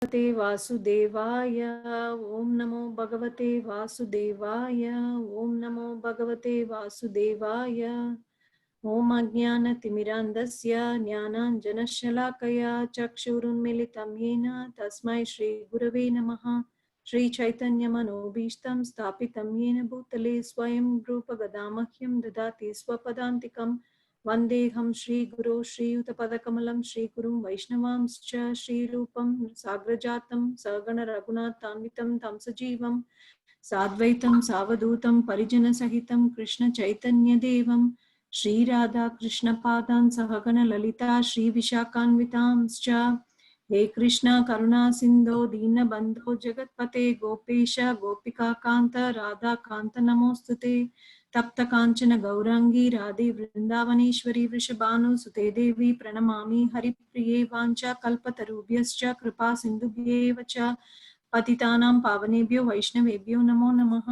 भगवते वासुदेवाय ओम नमो भगवते वासुदेवाय ओम नमो भगवते वासुदेवाय ओम अज्ञानतिमिरान्धस्य ज्ञानाञ्जनशलाकया चक्षुरुन्मिलितं येन तस्मै श्रीगुरवे नमः। श्रीचैतन्यमनोभीष्टं स्थापितं येन भूतले स्वयं रूपगदामह्यं ददाति स्वपदान्तिकम् वन्देऽहं श्रीगुरो श्रीयुतपदकमलं श्रीगुरुं वैष्णवांश्च श्रीरूपं साग्रजातं सगणरघुनाथान्वितं तं सजीवं साद्वैतं सावधूतं परिजनसहितं कृष्णचैतन्यदेवं श्रीराधा कृष्णपादान् सहगणललिता श्रीविशाखान्वितांश्च हे कृष्ण करुणा सिन्धो दीनबन्धो जगत्पते गोपेश गोपिकान्त राधाकान्त नमोऽस्तुते तप्त कांचन गौरांगी राधे वृंदावनेश्वरी वृषभानुसुते देवी प्रणमामि हरिप्रिये वाञ्छा कल्पतरुभ्यश्च कृपा सिन्धुभ्येव च पतितानां पावनेभ्यो वैष्णवेभ्यो नमो नमः।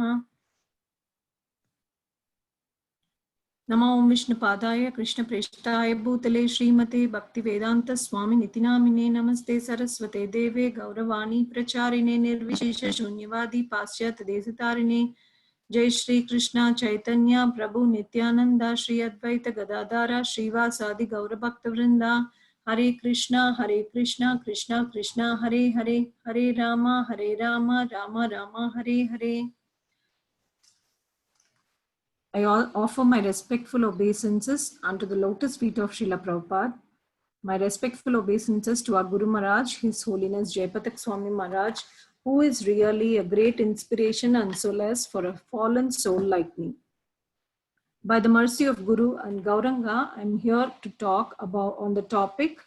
नमो ओं विष्णुपादाय कृष्णप्रेष्ठाय भूतले श्रीमते भक्तिवेदांत स्वामी निति नामिने नमस्ते सरस्वते देवे गौरवाणी प्रचारिणे निर्विशेष शून्यवादी पाश्चात्य देशतारिणे जय श्री कृष्ण चैतन्य प्रभु नित्यानंद श्री अद्वैत गदाधार श्रीवासादि गौरभक्तवृंदा हरे Krishna Krishna Krishna Hare Hare Hare Ram Ram Ram Hare Hare. I offer my respectful obeisances unto the lotus feet of Srila Prabhupada, my respectful obeisances to our Guru Maharaj, His Holiness Jaipatak Swami Maharaj, who is really a great inspiration and solace for a fallen soul like me. By the mercy of Guru and Gauranga, I am here to talk on the topic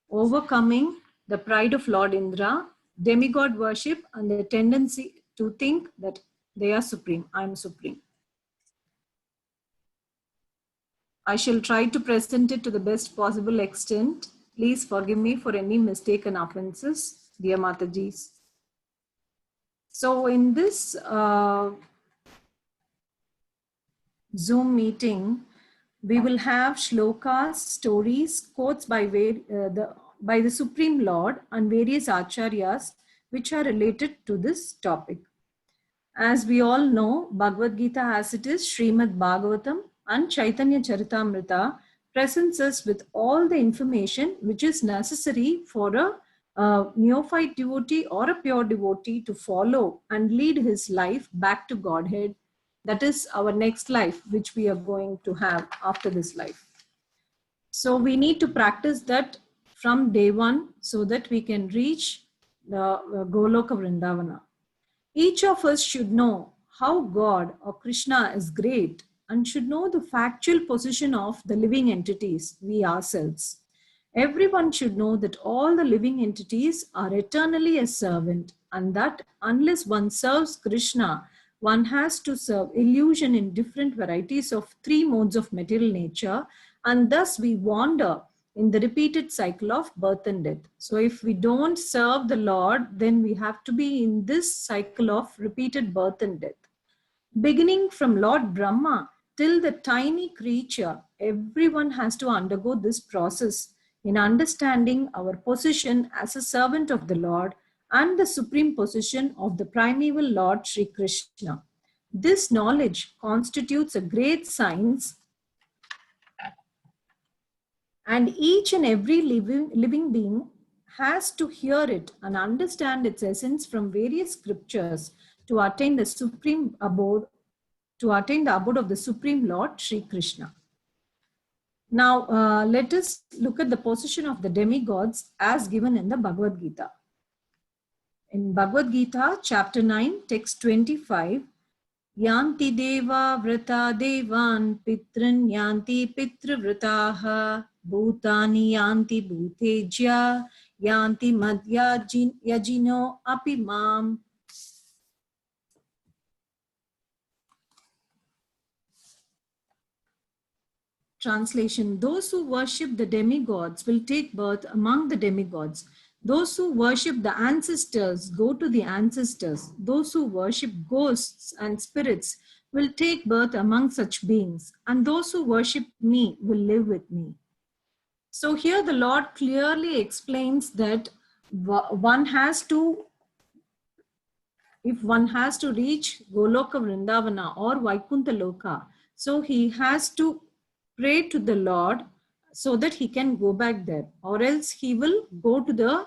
overcoming the pride of Lord Indra, demigod worship, and the tendency to think that they are supreme. I am supreme. I shall try to present it to the best possible extent. Please forgive me for any mistaken offenses, dear Matajis. So in this Zoom meeting, we will have shlokas, stories, quotes by the Supreme Lord and various acharyas which are related to this topic. As we all know, Bhagavad Gita as it is, Srimad Bhagavatam and Chaitanya Charitamrita presents us with all the information which is necessary for a neophyte devotee or a pure devotee to follow and lead his life back to Godhead. That is our next life, which we are going to have after this life. So we need to practice that from day one so that we can reach the Goloka Vrindavana. Each of us should know how God or Krishna is great and should know the factual position of the living entities, we ourselves. Everyone should know that all the living entities are eternally a servant, and that unless one serves Krishna, one has to serve illusion in different varieties of three modes of material nature, and thus we wander in the repeated cycle of birth and death. So if we don't serve the Lord, then we have to be in this cycle of repeated birth and death. Beginning from Lord Brahma till the tiny creature, everyone has to undergo this process in understanding our position as a servant of the Lord and the supreme position of the primeval Lord Sri Krishna. This knowledge constitutes a great science, and each and every living being has to hear it and understand its essence from various scriptures to attain the supreme abode, to attain the abode of the Supreme Lord Sri Krishna. Now, let us look at the position of the demigods as given in the Bhagavad Gita. In Bhagavad Gita, chapter 9, text 25, Yanti deva vrata devan pitran yanti pitravrataha bhutani yanti bhutejya yanti madhya yajino apimam. Translation: those who worship the demigods will take birth among the demigods. Those who worship the ancestors go to the ancestors. Those who worship ghosts and spirits will take birth among such beings. And those who worship me will live with me. So here the Lord clearly explains that one has to, if one has to reach Goloka Vrindavana or Vaikuntha Loka, so he has to pray to the Lord so that he can go back there, or else he will go to the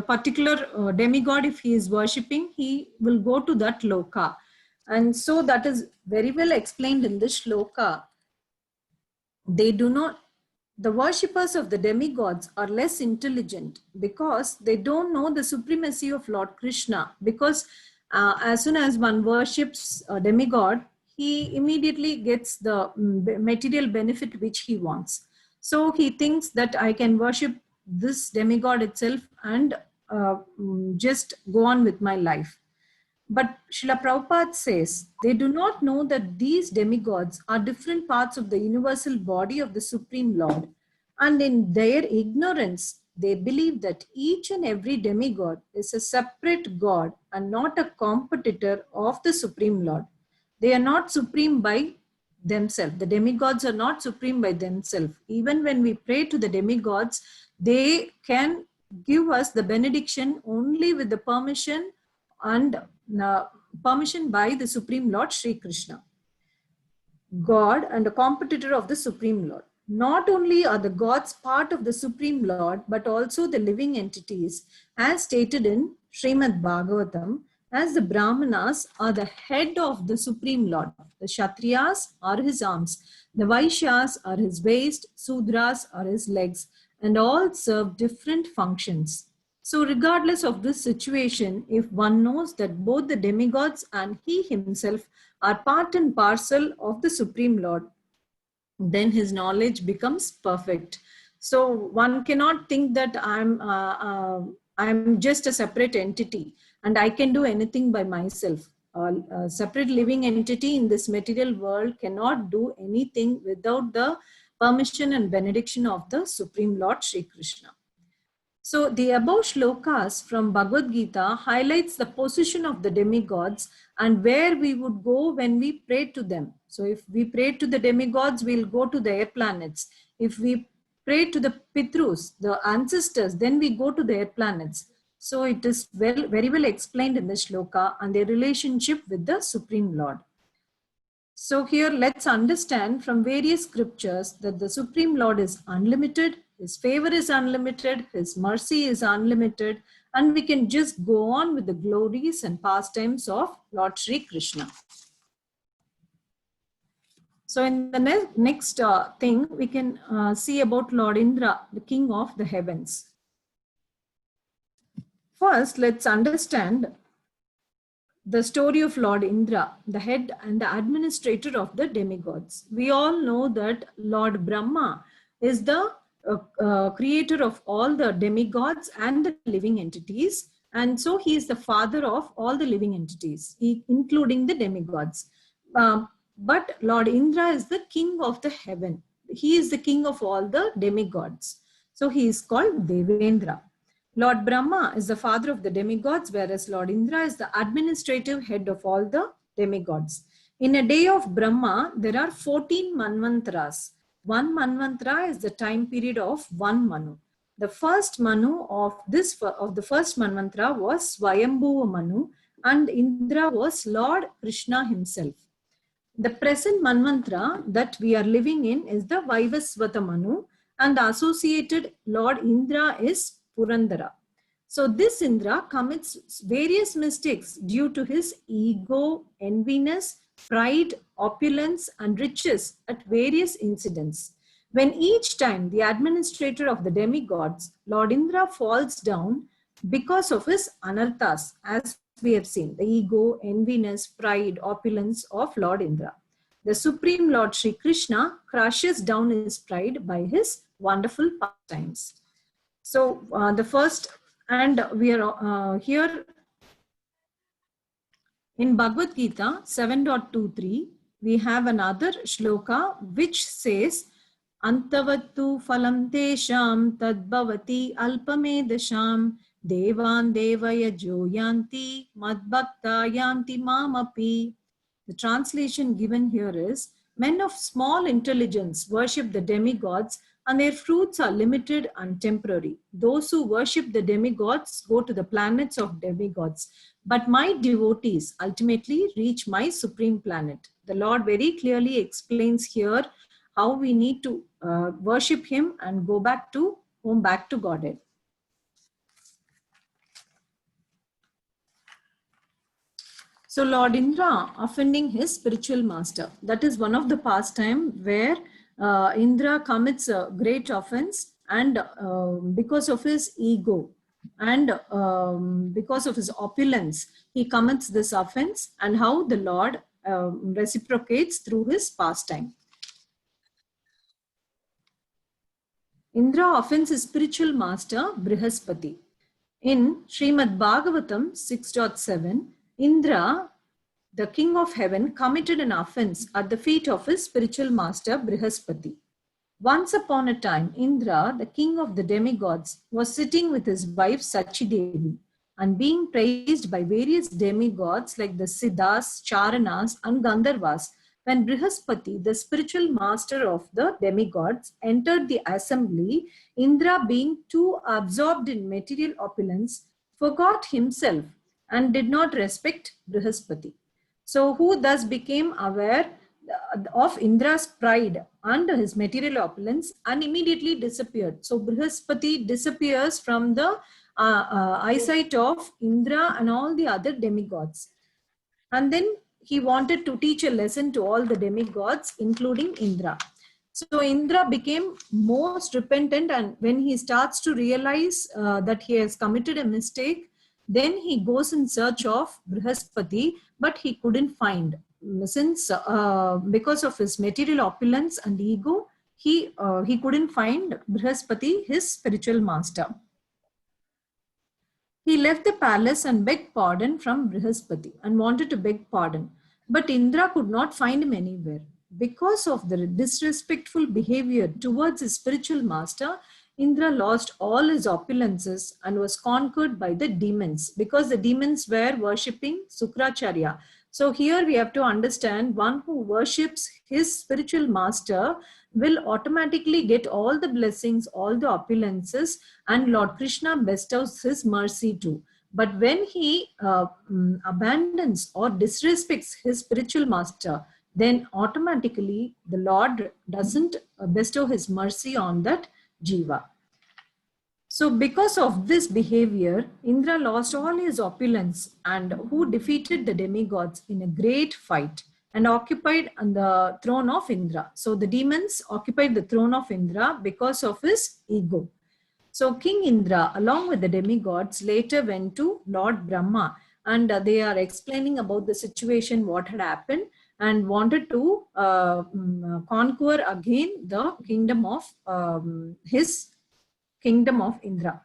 particular demigod. If he is worshipping, he will go to that loka. And so that is very well explained in this shloka. They do not, the worshippers of the demigods are less intelligent because they don't know the supremacy of Lord Krishna. Because as soon as one worships a demigod, he immediately gets the material benefit which he wants. So he thinks that I can worship this demigod itself and just go on with my life. But Srila Prabhupada says they do not know that these demigods are different parts of the universal body of the Supreme Lord. And in their ignorance, they believe that each and every demigod is a separate god and not a competitor of the Supreme Lord. They are not supreme by themselves. The demigods are not supreme by themselves. Even when we pray to the demigods, they can give us the benediction only with the permission and permission by the Supreme Lord Sri Krishna, God and a competitor of the Supreme Lord. Not only are the gods part of the Supreme Lord, but also the living entities, as stated in Srimad Bhagavatam, as the Brahmanas are the head of the Supreme Lord. The Kshatriyas are his arms, the Vaishyas are his waist, Sudras are his legs, and all serve different functions. So regardless of this situation, if one knows that both the demigods and he himself are part and parcel of the Supreme Lord, then his knowledge becomes perfect. So one cannot think that I'm just a separate entity and I can do anything by myself. A separate living entity in this material world cannot do anything without the permission and benediction of the Supreme Lord Sri Krishna. So the above shlokas from Bhagavad Gita highlights the position of the demigods and where we would go when we pray to them. So if we pray to the demigods, we'll go to their planets. If we pray to the Pitrus, the ancestors, then we go to their planets. So it is very well explained in the shloka and their relationship with the Supreme Lord. So here let's understand from various scriptures that the Supreme Lord is unlimited, his favor is unlimited, his mercy is unlimited, and we can just go on with the glories and pastimes of Lord Sri Krishna. So in the next thing, we can see about Lord Indra, the king of the heavens. First, let's understand the story of Lord Indra, the head and the administrator of the demigods. We all know that Lord Brahma is the creator of all the demigods and the living entities. And so he is the father of all the living entities, including the demigods. But Lord Indra is the king of the heaven. He is the king of all the demigods. So he is called Devendra. Lord Brahma is the father of the demigods, whereas Lord Indra is the administrative head of all the demigods. In a day of Brahma, there are 14 manvantras. One manvantara is the time period of one Manu. The first Manu of the first manvantara was Swayambhuva Manu, and Indra was Lord Krishna himself. The present manvantara that we are living in is the Vaivasvata Manu, and the associated Lord Indra is Purandara. So this Indra commits various mistakes due to his ego, enviness, pride, opulence, and riches at various incidents. When each time the administrator of the demigods, Lord Indra, falls down because of his anarthas, as we have seen, the ego, enviness, pride, opulence of Lord Indra. The Supreme Lord Sri Krishna crushes down his pride by his wonderful pastimes. So the first, and we are here in Bhagavad Gita 7.23, we have another shloka which says, Antavattu phalam tesham tadbhavati alpamedasham devan devaya joyanti madbhakta yanti mamapi. The translation given here is, men of small intelligence worship the demigods and their fruits are limited and temporary. Those who worship the demigods go to the planets of demigods, but my devotees ultimately reach my supreme planet. The Lord very clearly explains here how we need to worship him and go back to home, back to Godhead. So Lord Indra offending his spiritual master. That is one of the pastime where Indra commits a great offense, and because of his ego and because of his opulence, he commits this offense, and how the Lord reciprocates through his pastime. Indra offends his spiritual master Brihaspati. In Srimad Bhagavatam 6.7, Indra, the king of heaven, committed an offense at the feet of his spiritual master Brihaspati. Once upon a time, Indra, the king of the demigods, was sitting with his wife Sachidevi and being praised by various demigods like the Siddhas, Charanas, and Gandharvas. When Brihaspati, the spiritual master of the demigods, entered the assembly, Indra, being too absorbed in material opulence, forgot himself and did not respect Brihaspati. So, who thus became aware of Indra's pride and his material opulence and immediately disappeared. So, Brihaspati disappears from the eyesight of Indra and all the other demigods. And then he wanted to teach a lesson to all the demigods, including Indra. So Indra became most repentant, and when he starts to realize that he has committed a mistake, then he goes in search of Brihaspati, but he couldn't find. Since because of his material opulence and ego, he couldn't find Brihaspati, his spiritual master. He left the palace and begged pardon from Brihaspati and wanted to beg pardon. But Indra could not find him anywhere. Because of the disrespectful behavior towards his spiritual master, Indra lost all his opulences and was conquered by the demons, because the demons were worshipping Sukracharya. So here we have to understand, one who worships his spiritual master will automatically get all the blessings, all the opulences, and Lord Krishna bestows his mercy too. But when he abandons or disrespects his spiritual master, then automatically the Lord doesn't bestow his mercy on that jiva. So because of this behavior, Indra lost all his opulence, and who defeated the demigods in a great fight and occupied on the throne of Indra. So the demons occupied the throne of Indra because of his ego. So King Indra, along with the demigods, later went to Lord Brahma, and they are explaining about the situation, what had happened, and wanted to conquer again the kingdom of his kingdom of Indra.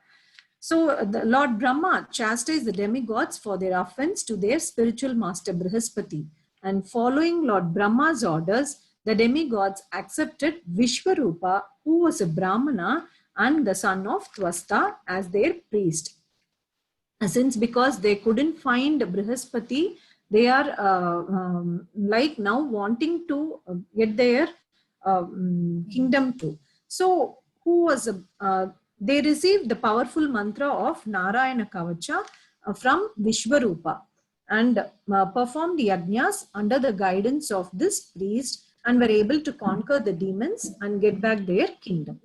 So the Lord Brahma chastised the demigods for their offense to their spiritual master Brihaspati. And following Lord Brahma's orders, the demigods accepted Vishwarupa, who was a Brahmana and the son of Twasta, as their priest. Since because they couldn't find Brihaspati, they are like now wanting to get their kingdom too. So who was they received the powerful mantra of Narayana Kavacha from Vishwarupa and performed yajnas under the guidance of this priest, and were able to conquer the demons and get back their kingdom.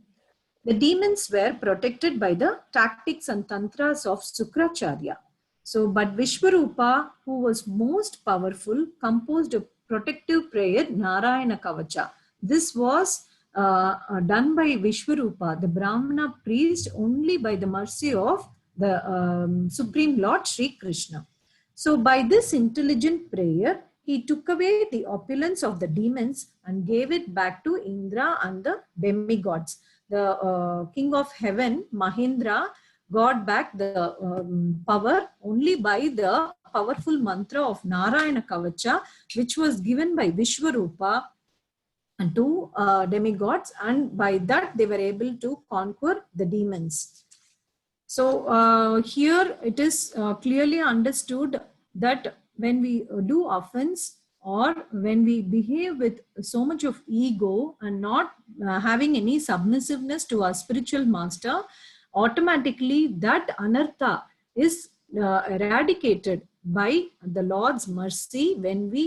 The demons were protected by the tactics and tantras of Sukracharya. So, but Vishwarupa, who was most powerful, composed a protective prayer, Narayana Kavacha. This was done by Vishwarupa, the Brahmana priest, only by the mercy of the Supreme Lord Sri Krishna. So by this intelligent prayer, he took away the opulence of the demons and gave it back to Indra and the demigods. The king of heaven, Mahendra, got back the power only by the powerful mantra of Narayana Kavacha, which was given by Vishwarupa to demigods, and by that they were able to conquer the demons. So here it is clearly understood that when we do offense or when we behave with so much of ego and not having any submissiveness to our spiritual master, automatically that anartha is eradicated by the Lord's mercy when we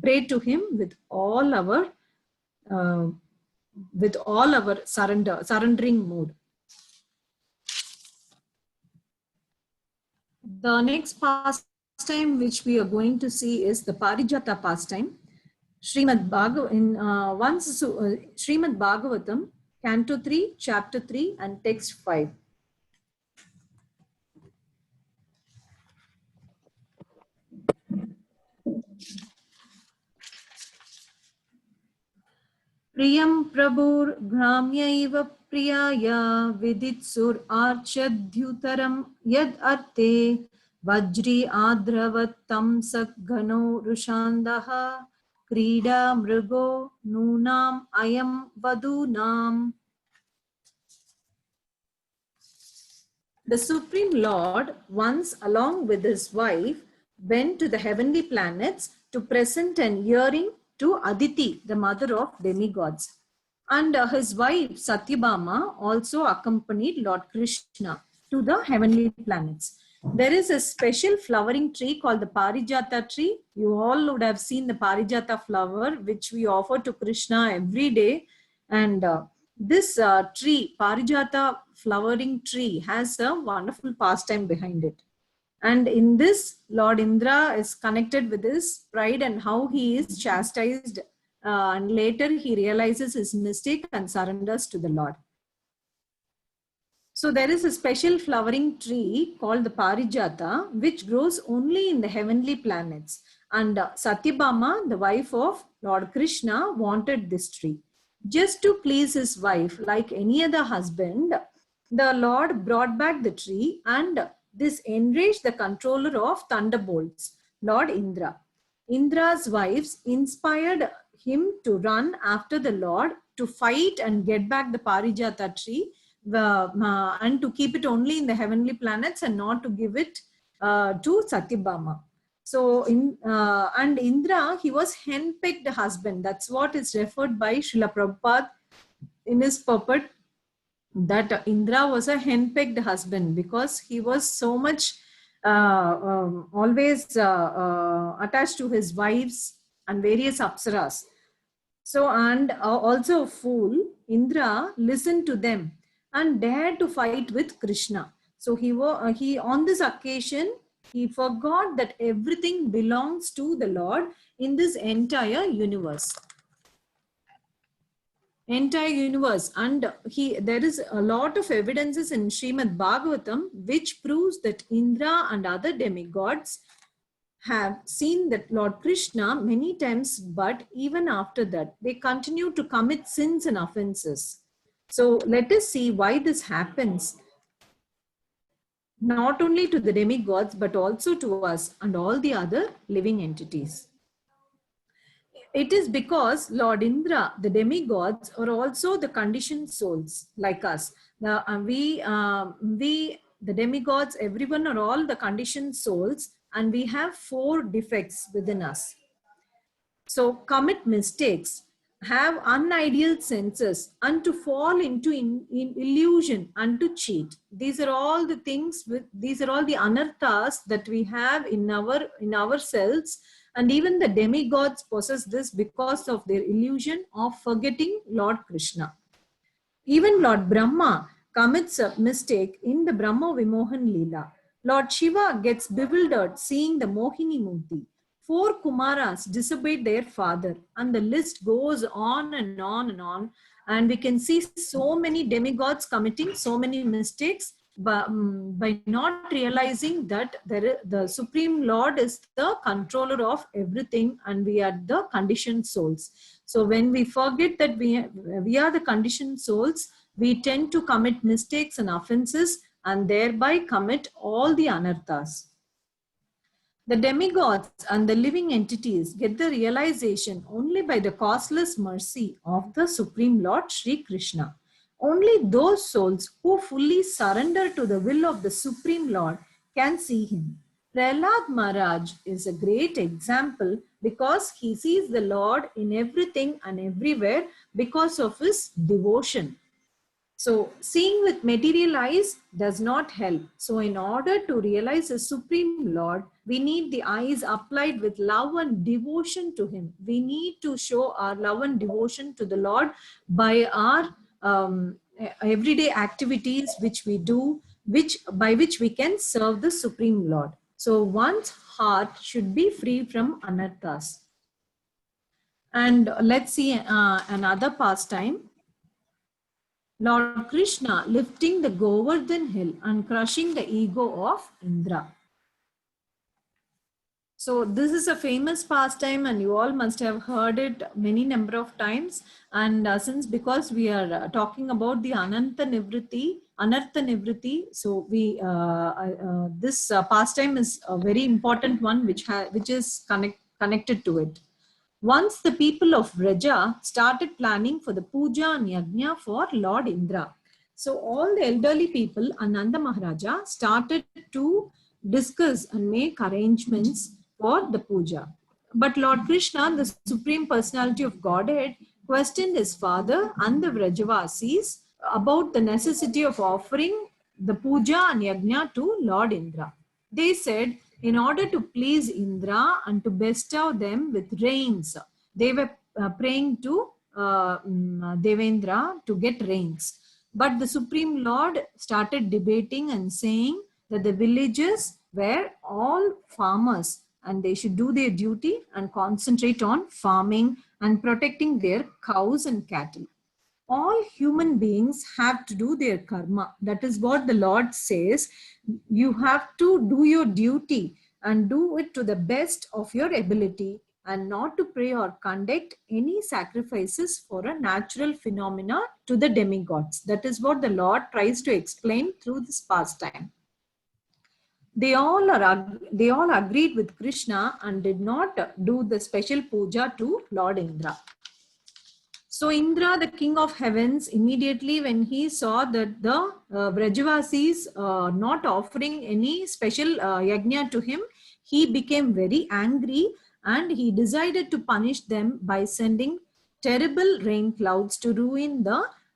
pray to him uh, with all our surrendering mood. The next pastime which we are going to see is the Parijata pastime. Srimad Bhagavatam, Canto 3, Chapter 3 and Text 5. Priyam Prabhur Gramyaiva Priyaya Viditsur Archadhyutaram Yad Arte Vajri Adravattam Sakgano Rushandaha Krida Mrigo Nunam Ayam Vadunam. The Supreme Lord once, along with his wife, went to the heavenly planets to present an earring to Aditi, the mother of demigods. And his wife Satyabhama also accompanied Lord Krishna to the heavenly planets. There is a special flowering tree called the Parijata tree. You all would have seen the Parijata flower, which we offer to Krishna every day. And this tree, Parijata flowering tree, has a wonderful pastime behind it. And in this, Lord Indra is connected with his pride and how he is chastised. And later he realizes his mistake and surrenders to the Lord. So there is a special flowering tree called the Parijata, which grows only in the heavenly planets. And Satyabhama, the wife of Lord Krishna, wanted this tree. Just to please his wife, like any other husband, the Lord brought back the tree, and this enraged the controller of thunderbolts, Lord Indra. Indra's wives inspired him to run after the Lord to fight and get back the Parijata tree, and to keep it only in the heavenly planets and not to give it to Satyabhama. So, and Indra, he was henpecked husband. That's what is referred by Srila Prabhupada in his purport, that Indra was a henpecked husband because he was so much always attached to his wives and various apsaras. So, and also a fool, Indra listened to them and dared to fight with Krishna. So he on this occasion, he forgot that everything belongs to the Lord in this entire universe. And there is a lot of evidences in Srimad Bhagavatam which proves that Indra and other demigods have seen that Lord Krishna many times, but even after that, they continue to commit sins and offenses. So let us see why this happens, not only to the demigods, but also to us and all the other living entities. It is because Lord Indra, the demigods, are also the conditioned souls like us. The demigods, everyone are all the conditioned souls, and we have 4 defects within us. So commit mistakes, have unideal senses, and to fall into illusion and to cheat. These are all the things, these are all the anarthas that we have in ourselves. And even the demigods possess this because of their illusion of forgetting Lord Krishna. Even Lord Brahma commits a mistake in the Brahma Vimohan Leela. Lord Shiva gets bewildered seeing the Mohini Murti. 4 Kumaras disobeyed their father, and the list goes on and on and on. And we can see so many demigods committing so many mistakes by not realizing that the Supreme Lord is the controller of everything and we are the conditioned souls. So when we forget that we are the conditioned souls, we tend to commit mistakes and offenses and thereby commit all the anarthas. The demigods and the living entities get the realization only by the causeless mercy of the Supreme Lord Sri Krishna. Only those souls who fully surrender to the will of the Supreme Lord can see him. Prahlad Maharaj is a great example because he sees the Lord in everything and everywhere because of his devotion. So seeing with material eyes does not help. So in order to realize the Supreme Lord, we need the eyes applied with love and devotion to him. We need to show our love and devotion to the Lord by our everyday activities which we do, by which we can serve the Supreme Lord. So one's heart should be free from anarthas. And let's see another pastime. Lord Krishna lifting the Govardhan hill and crushing the ego of Indra. So this is a famous pastime and you all must have heard it many number of times. And because we are talking about the Anartha Nivritti, so this pastime is a very important one which is connected to it. Once the people of Vraja started planning for the puja and yajna for Lord Indra. So all the elderly people and Nanda Maharaja started to discuss and make arrangements for the puja. But Lord Krishna, the Supreme Personality of Godhead, questioned his father and the Vrajavasis about the necessity of offering the puja and yajna to Lord Indra. They said, in order to please Indra and to bestow them with rains, they were praying to Devendra to get rains. But the Supreme Lord started debating and saying that the villages were all farmers and they should do their duty and concentrate on farming and protecting their cows and cattle. All human beings have to do their karma. That is what the Lord says. You have to do your duty and do it to the best of your ability and not to pray or conduct any sacrifices for a natural phenomena to the demigods. That is what the Lord tries to explain through this pastime. They all agreed with Krishna and did not do the special puja to Lord Indra. So Indra, the king of heavens, immediately when he saw that the Vrajavasis not offering any special yajna to him, he became very angry and he decided to punish them by sending terrible rain clouds to ruin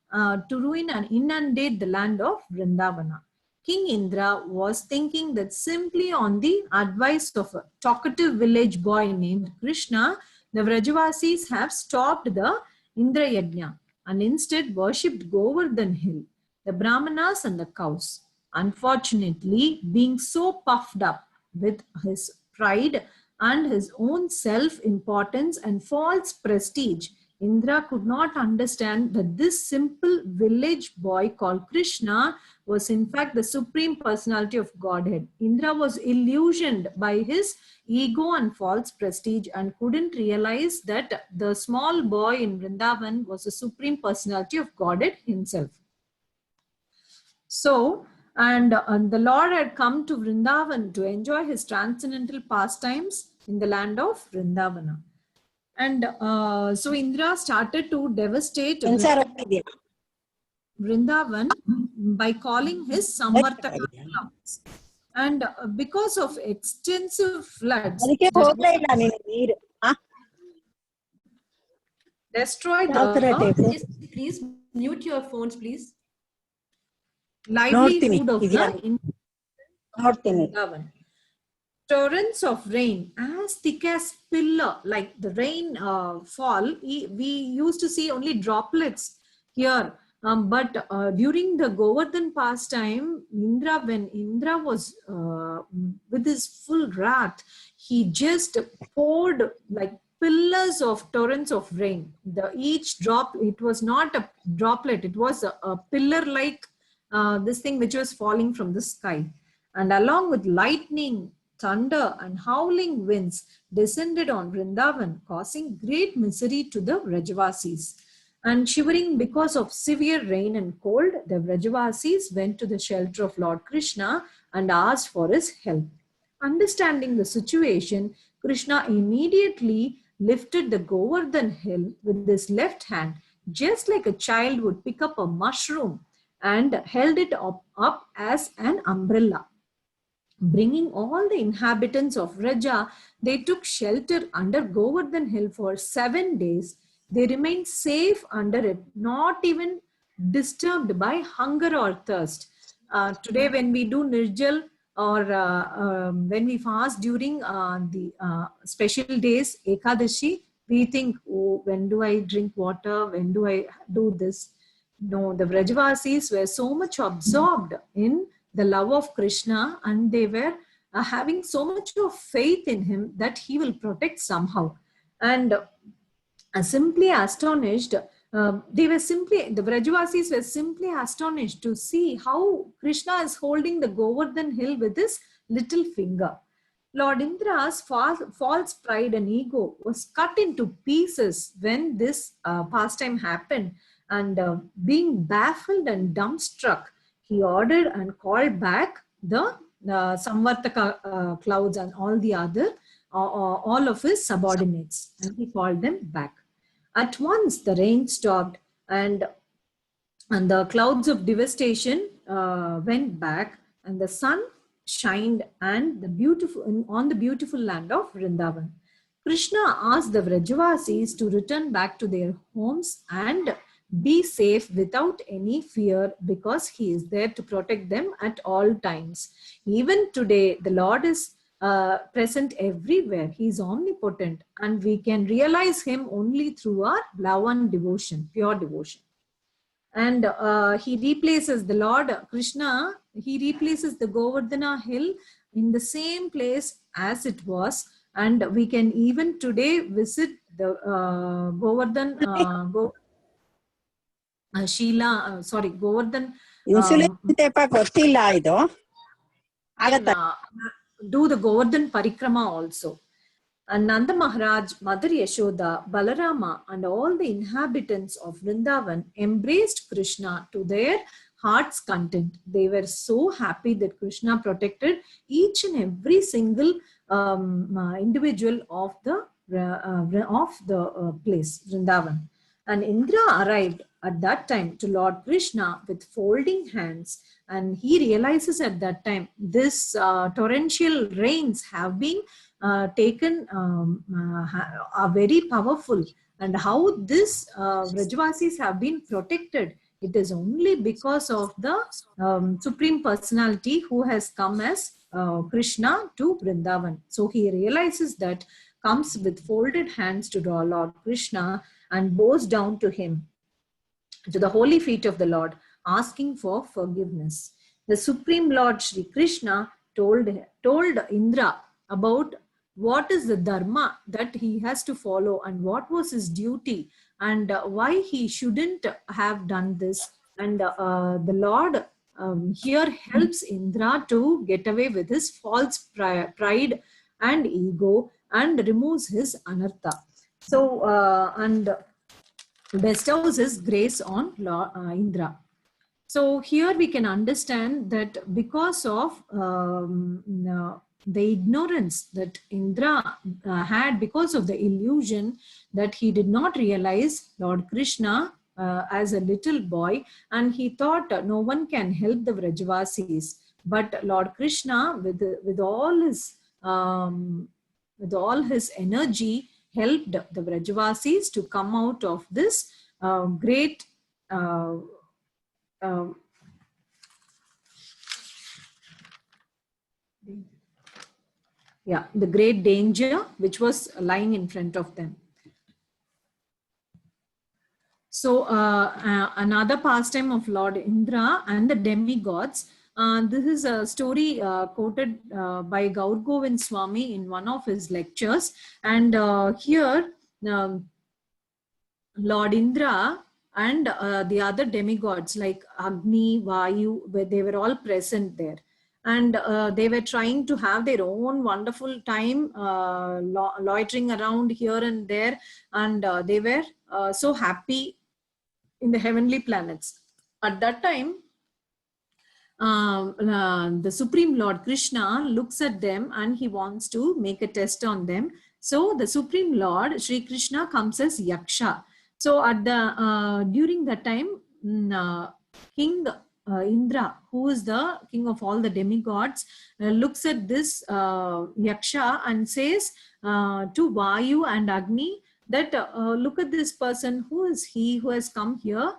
and inundate the land of Vrindavana. King Indra was thinking that simply on the advice of a talkative village boy named Krishna, the Vrajavasis have stopped the Indra Yajna and instead worshipped Govardhan hill, the Brahmanas and the cows. Unfortunately, being so puffed up with his pride and his own self-importance and false prestige, Indra could not understand that this simple village boy called Krishna was in fact the Supreme Personality of Godhead. Indra was illusioned by his ego and false prestige and couldn't realize that the small boy in Vrindavan was the Supreme Personality of Godhead himself. So, and the Lord had come to Vrindavan to enjoy his transcendental pastimes in the land of Vrindavana. And so Indra started to devastate Vrindavan by calling his Samvartaka clouds. And because of extensive floods, destroyed the please mute your phones, please. livelihood of the Vrindavan. Torrents of rain as thick as pillar, like the rain fall, we used to see only droplets here. But during the Govardhan pastime, when Indra was with his full wrath, he just poured like pillars of torrents of rain. Each drop, it was not a droplet, it was a pillar like this thing which was falling from the sky. And along with lightning, thunder and howling winds descended on Vrindavan, causing great misery to the Vrajavasis. And shivering because of severe rain and cold, the Vrajavasis went to the shelter of Lord Krishna and asked for his help. Understanding the situation, Krishna immediately lifted the Govardhan hill with his left hand, just like a child would pick up a mushroom, and held it up as an umbrella. bringing all the inhabitants of Vraja, they took shelter under Govardhan hill for 7 days. They remained safe under it, not even disturbed by hunger or thirst. Today, when we do Nirjal or when we fast during the special days, Ekadashi, we think, oh, when do I drink water? When do I do this? No, the Vrajavasis were so much absorbed in the love of Krishna, and they were having so much of faith in him that he will protect somehow. And simply astonished, the Vrajavasis were simply astonished to see how Krishna is holding the Govardhan hill with his little finger. Lord Indra's false pride and ego was cut into pieces when this pastime happened, and being baffled and dumbstruck, he ordered and called back the Samvartaka clouds and all the other, all of his subordinates, and he called them back. At once the rain stopped, and the clouds of devastation went back, and the sun shined and on the beautiful land of Vrindavan. Krishna asked the Vrajavasis to return back to their homes and be safe without any fear, because he is there to protect them at all times. Even today, the Lord is present everywhere. He is omnipotent, and we can realize him only through our love and devotion, pure devotion. And he replaces the Lord Krishna, he replaces the Govardhana hill in the same place as it was. And we can even today visit the Govardhan, Govardhan. Do the Govardhan Parikrama also. And Nanda Maharaj, Mother Yashoda, Balarama, and all the inhabitants of Vrindavan embraced Krishna to their heart's content. They were so happy that Krishna protected each and every single individual of the place, Vrindavan. And Indra arrived at that time to Lord Krishna with folding hands, and he realizes at that time this torrential rains have been taken, are very powerful, and how this Vrajavasis have been protected. It is only because of the Supreme Personality who has come as Krishna to Vrindavan. So he realizes that, comes with folded hands to Lord Krishna and bows down to him, to the holy feet of the Lord, asking for forgiveness. The Supreme Lord Shri Krishna told Indra about what is the dharma that he has to follow and what was his duty, and why he shouldn't have done this. And the Lord here helps Indra to get away with his false pride and ego and removes his anartha. So, and bestows his grace on Indra. So here we can understand that because of the ignorance that Indra had, because of the illusion that he did not realize Lord Krishna as a little boy, and he thought no one can help the Vrajavasis. But Lord Krishna, with all his energy, helped the Vrajavasis to come out of this great the great danger which was lying in front of them. So another pastime of Lord Indra and the demigods. This is a story quoted by Gaur Govind Swami in one of his lectures. And here Lord Indra and the other demigods like Agni, Vayu, they were all present there. And they were trying to have their own wonderful time loitering around here and there. And they were so happy in the heavenly planets. At that time, the Supreme Lord Krishna looks at them and he wants to make a test on them. So the Supreme Lord Shri Krishna comes as Yaksha. So at the during that time, King Indra, who is the king of all the demigods, looks at this Yaksha and says to Vayu and Agni that look at this person, who is he who has come here?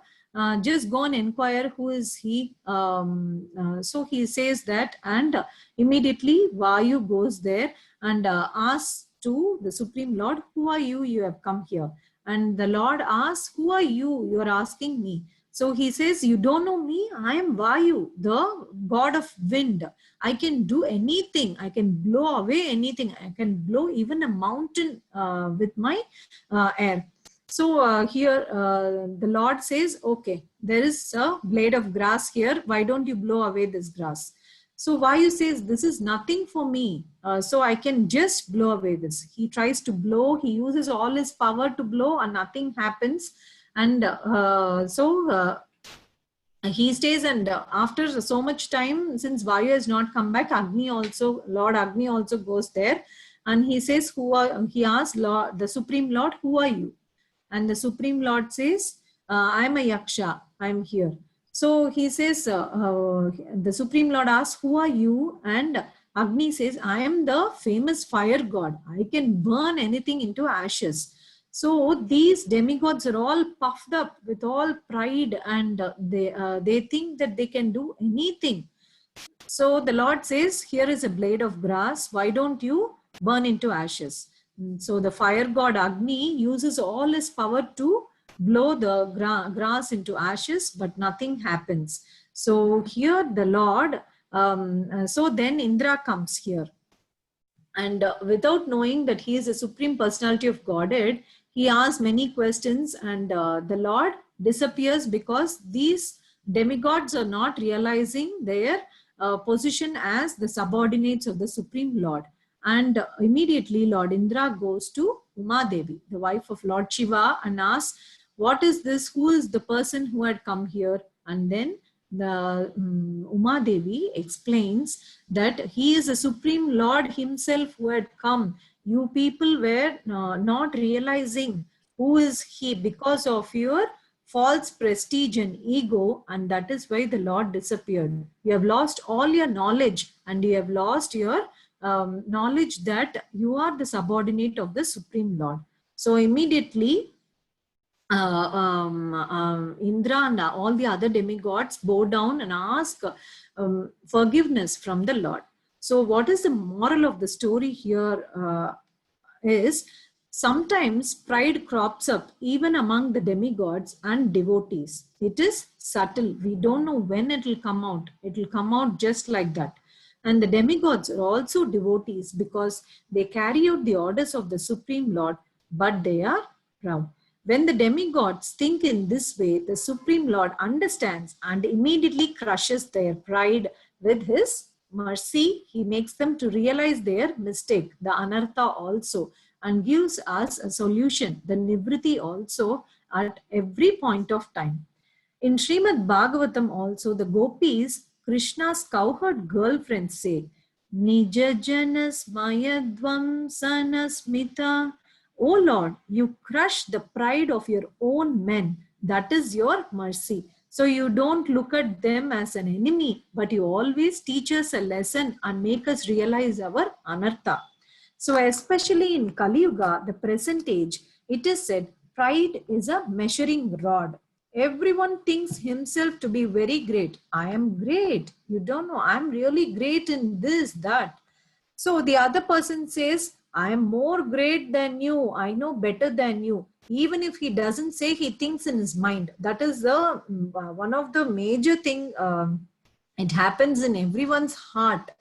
Just go and inquire who is he. So he says that, and immediately Vayu goes there and asks to the Supreme Lord, who are you? You have come here. And the Lord asks, who are you? You are asking me. So he says, you don't know me? I am Vayu, the god of wind. I can do anything. I can blow away anything. I can blow even a mountain with my air. So here the Lord says, okay, there is a blade of grass here. Why don't you blow away this grass? So Vayu says, this is nothing for me. So I can just blow away this. He tries to blow. He uses all his power to blow and nothing happens. And he stays, and after so much time, since Vayu has not come back, Lord Agni also goes there, and he says, he asks the Supreme Lord, who are you? And the Supreme Lord says, I'm a Yaksha, I'm here. So he says, the Supreme Lord asks, who are you? And Agni says, I am the famous fire god. I can burn anything into ashes. So these demigods are all puffed up with all pride, and they think that they can do anything. So the Lord says, here is a blade of grass. Why don't you burn into ashes? So the fire god Agni uses all his power to blow the grass into ashes, but nothing happens. So here the Lord, so then Indra comes here. And without knowing that he is a supreme personality of Godhead, he asks many questions, and the Lord disappears because these demigods are not realizing their position as the subordinates of the Supreme Lord. And immediately Lord Indra goes to Uma Devi, the wife of Lord Shiva, and asks, what is this? Who is the person who had come here? And then the Uma Devi explains that he is a Supreme Lord himself who had come. You people were not realizing who is he because of your false prestige and ego, and that is why the Lord disappeared. You have lost all your knowledge, and you have lost your knowledge that you are the subordinate of the Supreme Lord. So immediately Indra and all the other demigods bow down and ask forgiveness from the Lord. So what is the moral of the story here is, sometimes pride crops up even among the demigods and devotees. It is subtle. We don't know when it will come out. It will come out just like that. And the demigods are also devotees because they carry out the orders of the Supreme Lord, but they are proud. When the demigods think in this way, the Supreme Lord understands and immediately crushes their pride with his mercy. He makes them to realize their mistake, the anartha also, and gives us a solution, the nivriti also, at every point of time. In Srimad Bhagavatam also, the gopis, Krishna's cowherd girlfriends, say, Nija janas mayadvam sanasmita. O Lord, you crush the pride of your own men. That is your mercy. So you don't look at them as an enemy, but you always teach us a lesson and make us realize our anartha. So especially in Kali Yuga, the present age, it is said, pride is a measuring rod. Everyone thinks himself to be very great. I am great. You don't know, I'm really great in this, that. So the other person says, I am more great than you. I know better than you. Even if he doesn't say, he thinks in his mind. That is the one of the major thing. It happens in everyone's heart.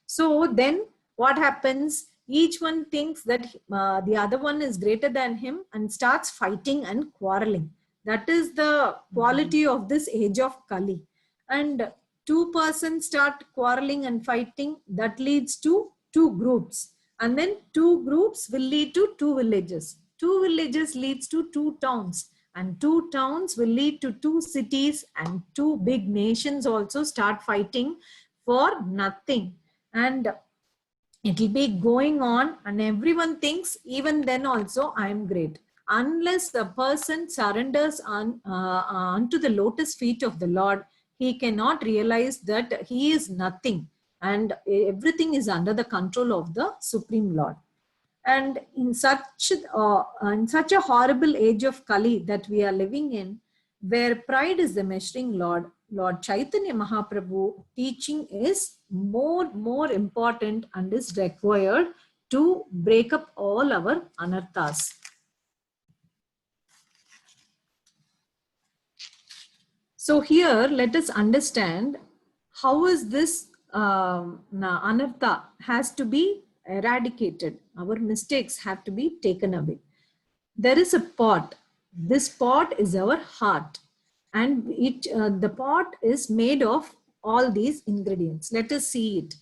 So then what happens? Each one thinks that the other one is greater than him and starts fighting and quarreling. That is the quality of this age of Kali. And two persons start quarreling and fighting. That leads to two groups. And then two groups will lead to two villages. Two villages leads to two towns. And two towns will lead to two cities, and two big nations also start fighting for nothing. And it will be going on, and everyone thinks even then also I am great. Unless the person surrenders unto the lotus feet of the Lord, he cannot realize that he is nothing and everything is under the control of the Supreme Lord. And in such a horrible age of Kali that we are living in, where pride is the measuring Lord, Lord Chaitanya Mahaprabhu teaching is more important and is required to break up all our anarthas. So here, let us understand how is this anartha has to be eradicated. Our mistakes have to be taken away. There is a pot. This pot is our heart, and the pot is made of all these ingredients. Let us see it.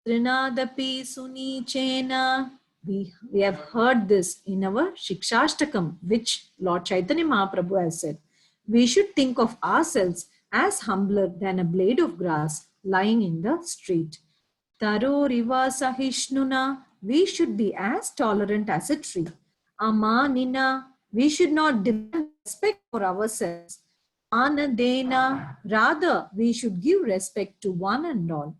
Trinadapi suni chena. We have heard this in our Shikshashtakam, which Lord Chaitanya Mahaprabhu has said. We should think of ourselves as humbler than a blade of grass lying in the street. Taro riva sahishnuna. We should be as tolerant as a tree. Amanina. We should not demand respect for ourselves. Anadena. Rather, we should give respect to one and all.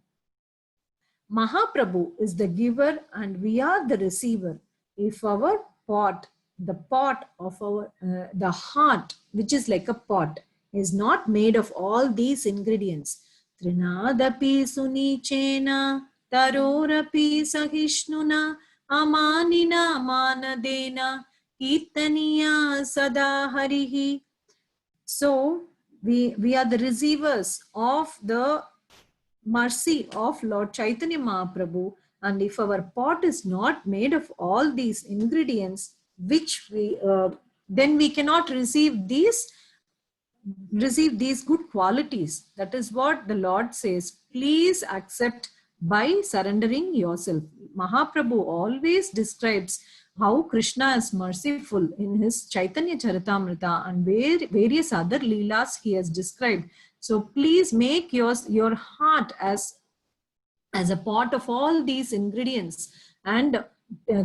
Mahaprabhu is the giver and we are the receiver. If our pot, the pot of our, the heart, which is like a pot, is not made of all these ingredients, Trinadapi suni chena, tarorapi sahishnuna, amanina manadena, kirtaniya sada harihi. So we are the receivers of the mercy of Lord Chaitanya Mahaprabhu, and if our pot is not made of all these ingredients, which we then we cannot receive these good qualities. That is what the Lord says. Please accept by surrendering yourself. Mahaprabhu always describes how Krishna is merciful in his Chaitanya Charitamrita and various other leelas he has described. So please make your heart as a pot of all these ingredients and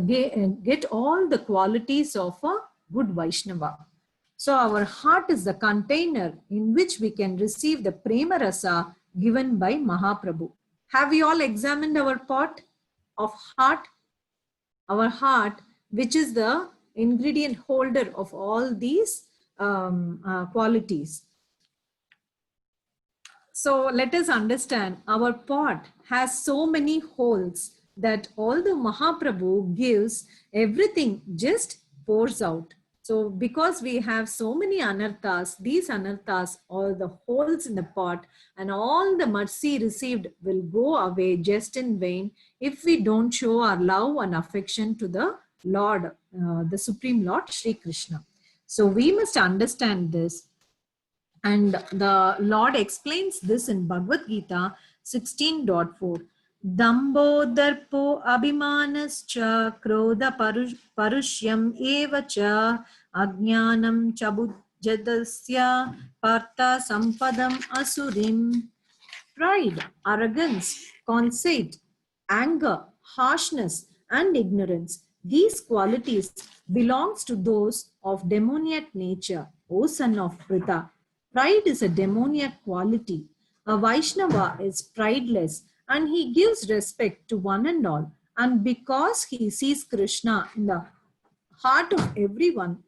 get all the qualities of a good Vaishnava. So our heart is the container in which we can receive the prema rasa given by Mahaprabhu. Have we all examined our pot of heart? Our heart, which is the ingredient holder of all these qualities. So let us understand, our pot has so many holes that although Mahaprabhu gives, everything just pours out. So because we have so many anarthas, these anarthas, all the holes in the pot and all the mercy received will go away just in vain if we don't show our love and affection to the Lord, the Supreme Lord, Sri Krishna. So we must understand this. And the Lord explains this in Bhagavad Gita 16.4. Dambo darpo abhimanascha krodha parushyam evacha ajnanam chabujadasya partha sampadam asurim. Pride, arrogance, conceit, anger, harshness, and ignorance. These qualities belongs to those of demoniac nature, O son of Pritha. Pride is a demoniac quality. A Vaishnava is prideless and he gives respect to one and all. And because he sees Krishna in the heart of everyone,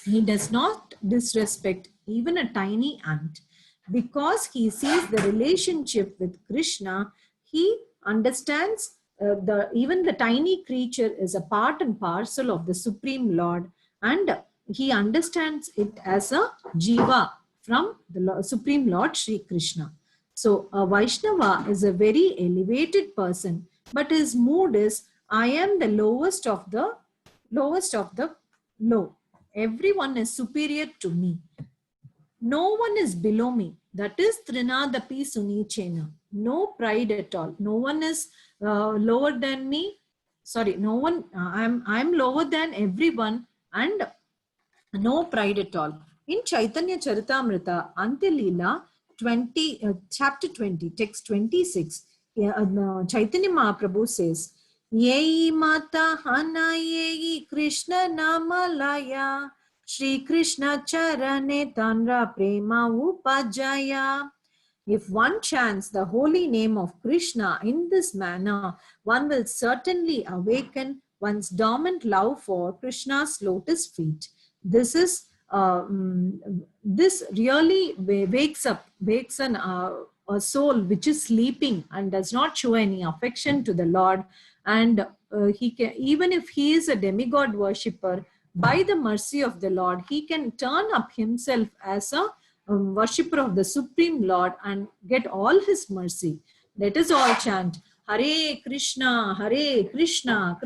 he does not disrespect even a tiny ant. Because he sees the relationship with Krishna, he understands even the tiny creature is a part and parcel of the Supreme Lord, and he understands it as a jiva from the Supreme Lord Sri Krishna. So a Vaishnava is a very elevated person, but his mood is, I am the lowest of the low. Everyone is superior to me. No one is below me. That is Trinadapi Sunichena. No pride at all. No one is lower than me. Sorry, no one. I'm lower than everyone, and no pride at all. In Chaitanya Charitamrita, Antilila 20, chapter 20, text 26, Chaitanya Mahaprabhu says, Yei mata hana yei Krishna namalaya Shri Krishna charane tanra prema upajaya If one chants the holy name of Krishna in this manner, one will certainly awaken one's dormant love for Krishna's lotus feet. This really wakes a soul which is sleeping and does not show any affection to the Lord. And he can, even if he is a demigod worshipper, by the mercy of the Lord, he can turn up himself as a worshipper of the Supreme Lord and get all his mercy. Let us all chant Hare Krishna, Krishna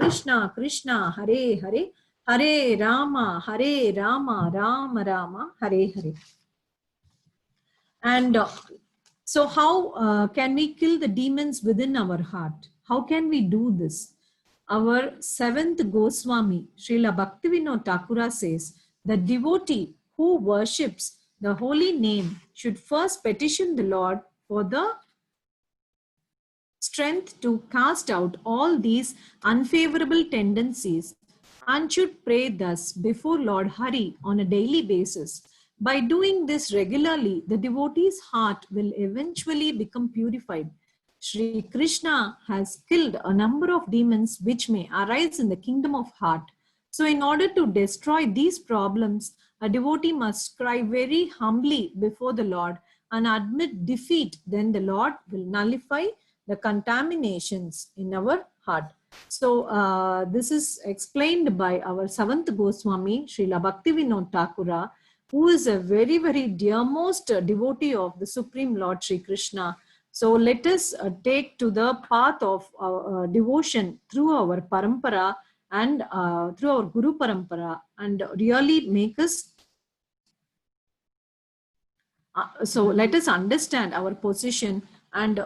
Krishna, Hare Hare, Hare Rama, Rama Rama, Hare Hare. And so how can we kill the demons within our heart? How can we do this? Our seventh Goswami, Srila Bhaktivinoda Thakura, says, the devotee who worships the holy name should first petition the Lord for the strength to cast out all these unfavorable tendencies and should pray thus before Lord Hari on a daily basis. By doing this regularly, the devotee's heart will eventually become purified. Sri Krishna has killed a number of demons which may arise in the kingdom of heart. So in order to destroy these problems, a devotee must cry very humbly before the Lord and admit defeat. Then the Lord will nullify the contaminations in our heart. So this is explained by our seventh Goswami, Srila Bhaktivinoda Thakura, who is a very, very dearmost devotee of the Supreme Lord Sri Krishna. So let us take to the path of devotion through our parampara and through our Guru Parampara and really make us. So let us understand our position, and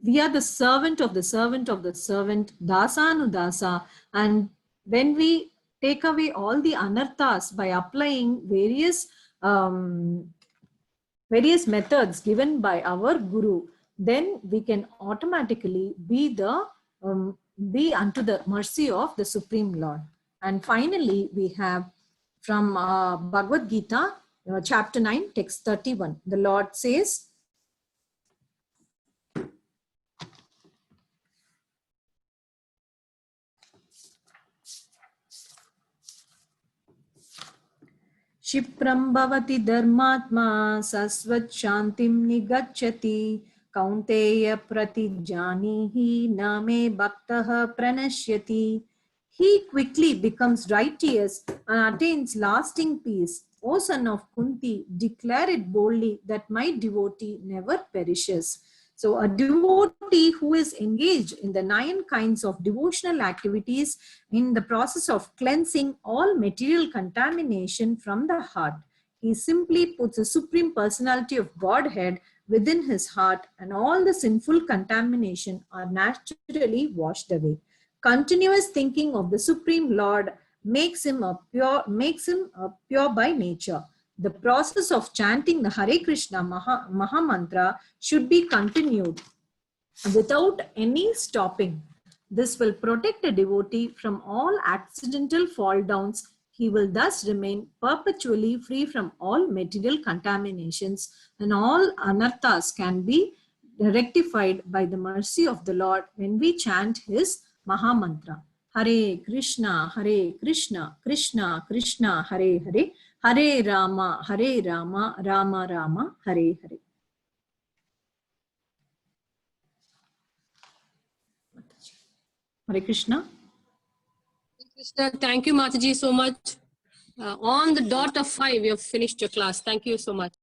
we are the servant of the servant of the servant, Dasanudasa. And when we take away all the anarthas by applying various methods given by our Guru, then we can automatically be unto the mercy of the Supreme Lord. And finally, we have from Bhagavad Gita, chapter 9, text 31. The Lord says, Shipram bhavati dharmatma sasvat shantim nigacchati kaunteya pratijanihi name bhaktaha pranashyati. He quickly becomes righteous and attains lasting peace. O son of Kunti, declare it boldly that my devotee never perishes. So a devotee who is engaged in the 9 kinds of devotional activities in the process of cleansing all material contamination from the heart, he simply puts the Supreme Personality of Godhead within his heart and all the sinful contamination are naturally washed away. Continuous thinking of the Supreme Lord makes him pure by nature. The process of chanting the Hare Krishna Maha Mantra should be continued without any stopping. This will protect a devotee from all accidental fall downs. He will thus remain perpetually free from all material contaminations, and all anarthas can be rectified by the mercy of the Lord when we chant his Maha Mantra. Hare Krishna, Krishna Krishna, Hare Hare, Hare Rama, Rama Rama, Hare Hare. Hare Krishna. Krishna, thank you, Mataji, so much. On the dot of 5, you have finished your class. Thank you so much.